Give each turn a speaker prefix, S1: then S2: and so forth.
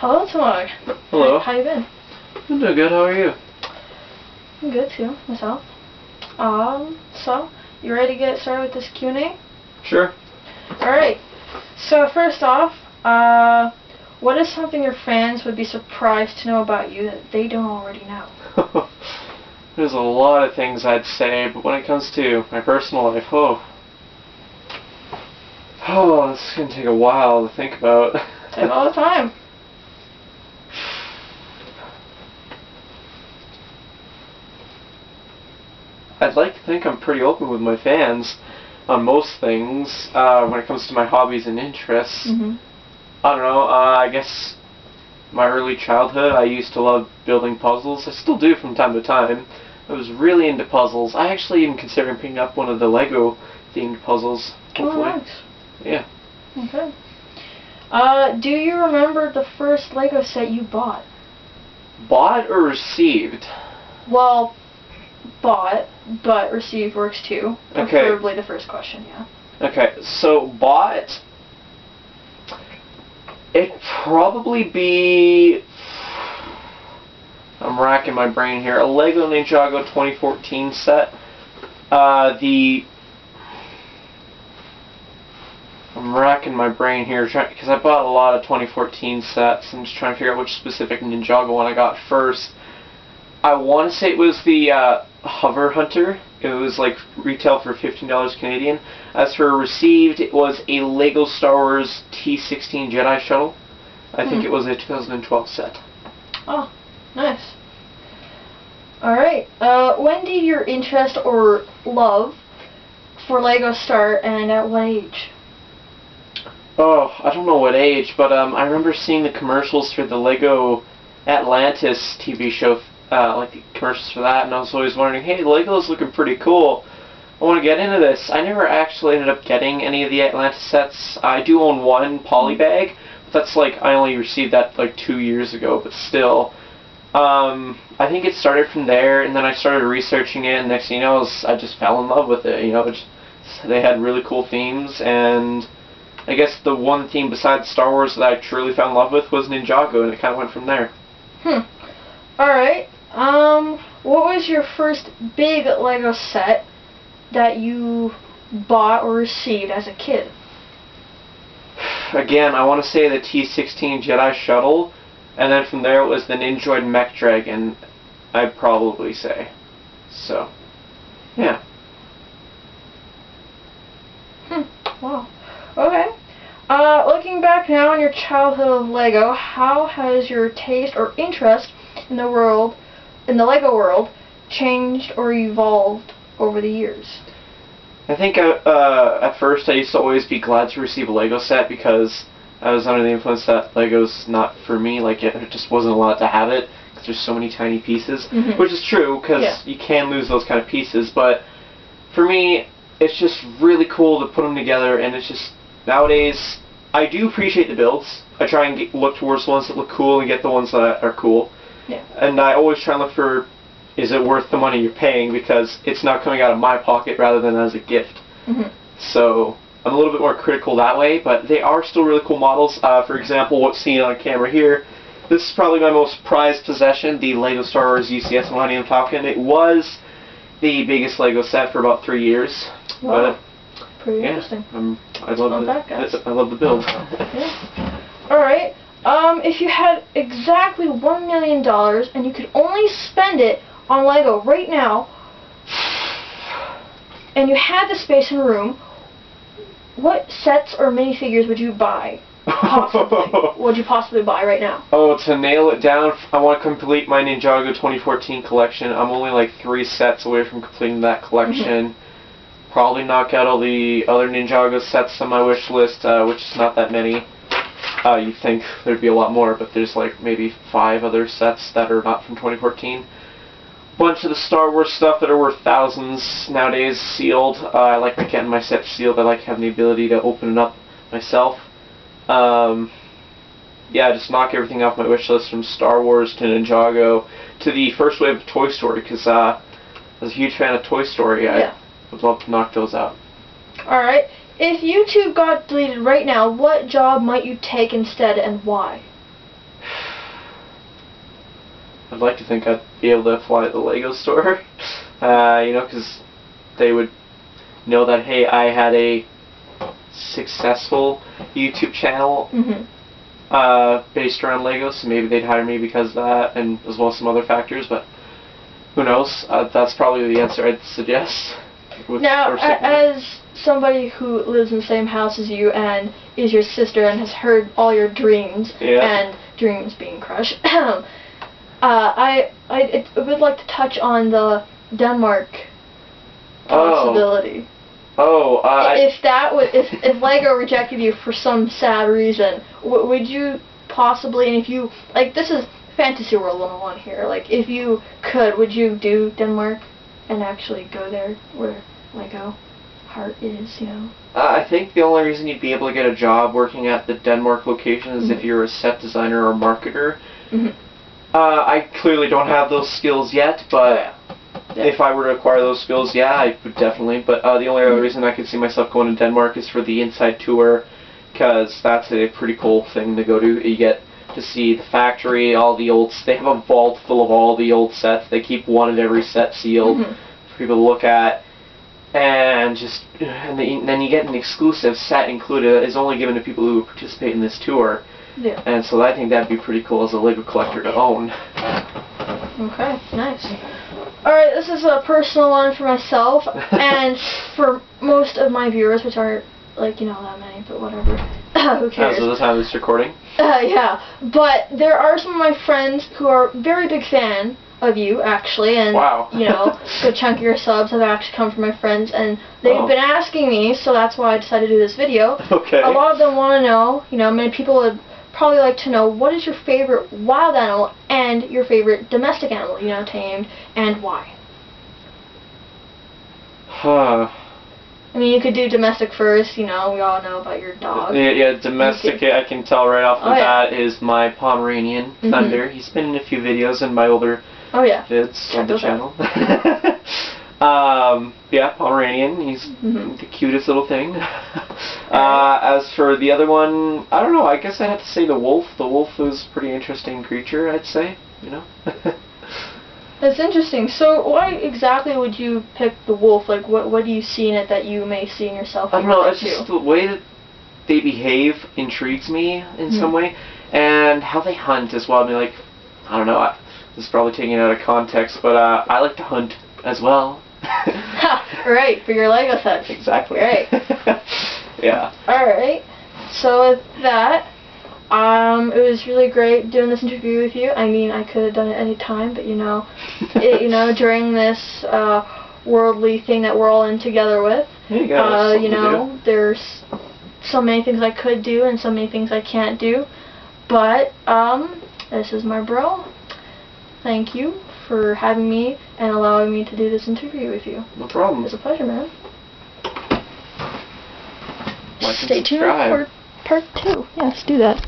S1: Hello, TMOG.
S2: Hello.
S1: How you been?
S2: I'm doing good. How are you?
S1: I'm good too, myself. So you ready to get started with this Q&A?
S2: Sure.
S1: All right. So first off, what is something your fans would be surprised to know about you that they don't already know?
S2: There's a lot of things I'd say, but when it comes to my personal life, this is gonna take a while to think about.
S1: Take all the time.
S2: I'd like to think I'm pretty open with my fans on most things when it comes to my hobbies and interests.
S1: Mm-hmm.
S2: I don't know, I guess my early childhood I used to love building puzzles. I still do from time to time. I was really into puzzles. I actually am considering picking up one of the Lego themed puzzles, hopefully.
S1: Oh, nice.
S2: Yeah.
S1: Okay. Do you remember the first Lego set you bought?
S2: Bought or received?
S1: Well, bought, but received works too.
S2: Okay.
S1: Preferably the first question, yeah.
S2: Okay, so bought, it'd probably be, I'm racking my brain here, a Lego Ninjago 2014 set. I'm racking my brain here because I bought a lot of 2014 sets. I'm just trying to figure out which specific Ninjago one I got first. I want to say it was the Hover Hunter. It was like retail for $15 Canadian. As for received, it was a Lego Star Wars T-16 Jedi Shuttle. I think it was a 2012 set.
S1: Oh, nice. Alright, when did your interest or love for Lego start, and at what age?
S2: Oh, I don't know what age, but I remember seeing the commercials for the Lego Atlantis TV show, like the commercials for that, and I was always wondering, hey, Lego's looking pretty cool. I want to get into this. I never actually ended up getting any of the Atlantis sets. I do own one polybag, but that's like, I only received that like 2 years ago, but still. I think it started from there, and then I started researching it, and next thing you know, I just fell in love with it. You know, they had really cool themes, and I guess the one theme besides Star Wars that I truly fell in love with was Ninjago, and it kind of went from there.
S1: Alright, what was your first big Lego set that you bought or received as a kid?
S2: Again, I want to say the T-16 Jedi Shuttle, and then from there it was the Ninjoid Mech Dragon, I'd probably say. So, yeah.
S1: Wow. Okay. Looking back now on your childhood of Lego, how has your taste or interest in the Lego world, changed or evolved over the years?
S2: I think at first I used to always be glad to receive a Lego set because I was under the influence that Lego's not for me, like it just wasn't allowed to have it because there's so many tiny pieces, which is true because you can lose those kind of pieces, but for me it's just really cool to put them together, and it's just, nowadays I do appreciate the builds. I try and look towards the ones that look cool and get the ones that are cool, and I always try and look for, is it worth the money you're paying, because it's not coming out of my pocket rather than as a gift. So I'm a little bit more critical that way, but they are still really cool models. For example, what's seen on camera here, this is probably my most prized possession, the LEGO Star Wars UCS Millennium Falcon. It was the biggest LEGO set for about 3 years.
S1: Wow.
S2: But
S1: pretty interesting.
S2: I love the build.
S1: Alright, if you had exactly $1 million and you could only spend it on Lego right now, and you had the space and room, what sets or minifigures would you buy? Would you possibly buy right now?
S2: Oh, to nail it down, I want to complete my Ninjago 2014 collection. I'm only like 3 sets away from completing that collection. Probably knock out all the other Ninjago sets on my wish list, which is not that many. You'd think there'd be a lot more, but there's like maybe 5 other sets that are not from 2014. Bunch of the Star Wars stuff that are worth thousands nowadays, sealed. I like getting my set sealed. I like having the ability to open it up myself. Yeah, just knock everything off my wish list, from Star Wars to Ninjago to the first wave of Toy Story, because I was a huge fan of Toy Story. I would love to knock those out.
S1: Alright, if YouTube got deleted right now, what job might you take instead and why?
S2: I'd like to think I'd be able to fly at the Lego store, because they would know that, hey, I had a successful YouTube channel based around Lego, so maybe they'd hire me because of that, and as well as some other factors, but who knows? That's probably the answer I'd suggest.
S1: Now, as somebody who lives in the same house as you and is your sister and has heard all your dreams and dreams being crushed, I would like to touch on the Denmark possibility. If Lego rejected you for some sad reason, would you possibly, and if you, like, this is Fantasy World 101 here, like, if you could, would you do Denmark and actually go there where Lego heart is,
S2: I think the only reason you'd be able to get a job working at the Denmark location is if you're a set designer or marketer. I clearly don't have those skills yet, but if I were to acquire those skills, I would definitely. But the only other reason I could see myself going to Denmark is for the inside tour, because that's a pretty cool thing to go to. You get to see the factory, all the old. They have a vault full of all the old sets. They keep one of every set sealed for people to look at, and then you get an exclusive set included. Is only given to people who participate in this tour.
S1: Yeah.
S2: And so I think that'd be pretty cool as a Lego collector to own.
S1: Okay, nice. Alright, this is a personal one for myself, and for most of my viewers, which aren't, like, that many, but whatever. Who cares?
S2: As of the time of this recording?
S1: Yeah. But there are some of my friends who are very big fan of you, actually, and, a good chunk of your subs have actually come from my friends, and they've been asking me, so that's why I decided to do this video.
S2: Okay.
S1: A lot of them want to know, many people would probably like to know, what is your favorite wild animal and your favorite domestic animal, tamed, and why? I mean, you could do domestic first, we all know about your dog.
S2: Yeah, domestic, I can tell right off the bat, is my Pomeranian, Thunder. He's been in a few videos in my older vids on the channel. Pomeranian, he's the cutest little thing. As for the other one, I don't know, I guess I'd have to say the wolf. The wolf is a pretty interesting creature, I'd say,
S1: That's interesting. So why exactly would you pick the wolf? Like, what do you see in it that you may see in yourself?
S2: I don't know, it's just the way that they behave intrigues me in some way, and how they hunt as well. I mean, like, I don't know, this is probably taking it out of context, but I like to hunt as well.
S1: Right, for your Lego sets.
S2: Exactly.
S1: Right.
S2: Yeah.
S1: Alright, so with that, it was really great doing this interview with you. I mean, I could have done it any time, but during this worldly thing that we're all in together with, there's so many things I could do and so many things I can't do. But this is my bro. Thank you for having me and allowing me to do this interview with you.
S2: No problem.
S1: It was a pleasure, man.
S2: Like
S1: Stay tuned for part 2. Yes, do that.